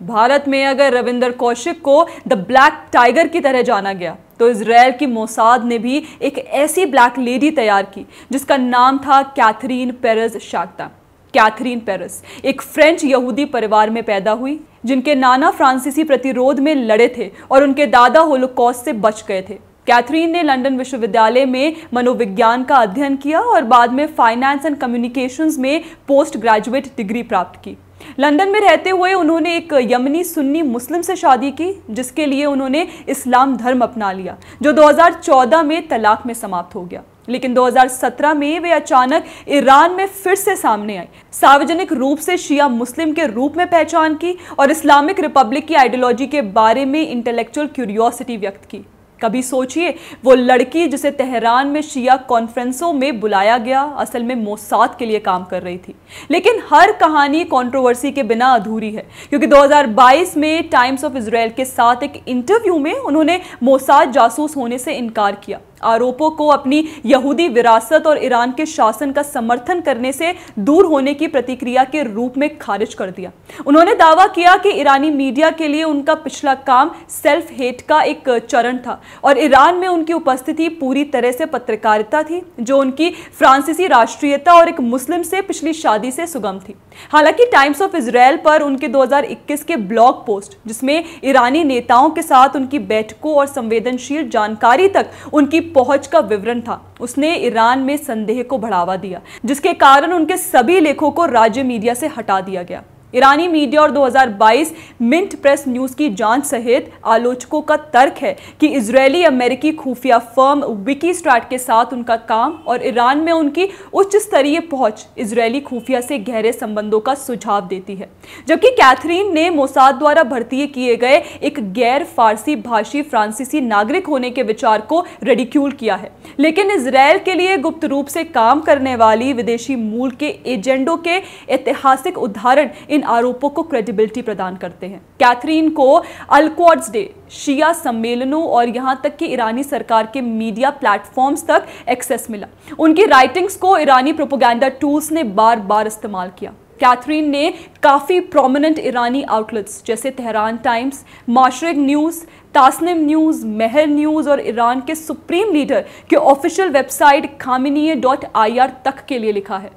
भारत में अगर रविंदर कौशिक को द ब्लैक टाइगर की तरह जाना गया, तो इजराइल की मोसाद ने भी एक ऐसी ब्लैक लेडी तैयार की जिसका नाम था Catherine Perez Shakta. Catherine Perez एक फ्रेंच यहूदी परिवार में पैदा हुई, जिनके नाना फ्रांसीसी प्रतिरोध में लड़े थे और उनके दादा होलोकॉस्ट से बच गए थे। कैथरीन ने लंदन विश्वविद्यालय में मनोविज्ञान का अध्ययन किया और बाद में फाइनेंस एंड कम्युनिकेशंस में पोस्ट ग्रेजुएट डिग्री प्राप्त की। लंदन में रहते हुए उन्होंने एक यमनी सुन्नी मुस्लिम से शादी की, जिसके लिए उन्होंने इस्लाम धर्म अपना लिया, जो 2014 में तलाक में समाप्त हो गया। लेकिन 2017 में वे अचानक ईरान में फिर से सामने आई, सार्वजनिक रूप से शिया मुस्लिम के रूप में पहचान की और इस्लामिक रिपब्लिक की आइडियोलॉजी के बारे में इंटेलेक्चुअल क्यूरियोसिटी व्यक्त की। कभी सोचिए, वो लड़की जिसे तेहरान में शिया कॉन्फ्रेंसों में बुलाया गया, असल में मोसाद के लिए काम कर रही थी। लेकिन हर कहानी कंट्रोवर्सी के बिना अधूरी है, क्योंकि 2022 में टाइम्स ऑफ इजराइल के साथ एक इंटरव्यू में उन्होंने मोसाद जासूस होने से इनकार किया, आरोपों को अपनी यहूदी विरासत और ईरान के शासन का समर्थन करने से दूर होने की प्रतिक्रिया के रूप में खारिज कर दिया। उन्होंने दावा किया कि ईरानी मीडिया के लिए उनका पिछला काम सेल्फ हेट का एक चरण था और ईरान में उनकी उपस्थिति पूरी तरह से पत्रकारिता थी, जो उनकी फ्रांसीसी राष्ट्रीयता और एक मुस्लिम से पिछली शादी से सुगम थी। हालांकि टाइम्स ऑफ इजराइल पर उनके 2021 के ब्लॉग पोस्ट, जिसमें ईरानी नेताओं के साथ उनकी बैठकों और संवेदनशील जानकारी तक उनकी पहुंच का विवरण था, उसने ईरान में संदेह को बढ़ावा दिया, जिसके कारण उनके सभी लेखों को राज्य मीडिया से हटा दिया गया। ईरानी मीडिया और 2022 मिंट प्रेस न्यूज की जांच सहित आलोचकों का तर्क है कि इजरायली अमेरिकी खुफिया फर्म विकीस्ट्रैट के साथ उनका काम और ईरान में उनकी उच्च स्तरीय पहुंच इजरायली खुफिया से गहरे संबंधों का सुझाव देती है। जबकि कैथरीन ने मोसाद द्वारा भर्ती किए गए एक गैर फारसी भाषी फ्रांसीसी नागरिक होने के विचार को रेडिक्यूल किया है, लेकिन इजराइल के लिए गुप्त रूप से काम करने वाली विदेशी मूल के एजेंडों के ऐतिहासिक उदाहरण इन आरोपों को क्रेडिबिलिटी प्रदान करते हैं। कैथरीन को अल-क्वाड्स डे, शिया सम्मेलनों और यहां तक कि ईरानी सरकार के मीडिया प्लेटफॉर्म्स तक एक्सेस मिला। उनकी राइटिंग्स को ईरानी प्रोपेगेंडा टूल्स ने बार बार इस्तेमाल किया। कैथरीन ने काफ़ी प्रोमिनेंट ईरानी आउटलेट्स जैसे तेहरान टाइम्स, माशरिक न्यूज़, तासनिम न्यूज़, मेहर न्यूज़ और ईरान के सुप्रीम लीडर के ऑफिशियल वेबसाइट खामेनिए.ir तक के लिए लिखा है।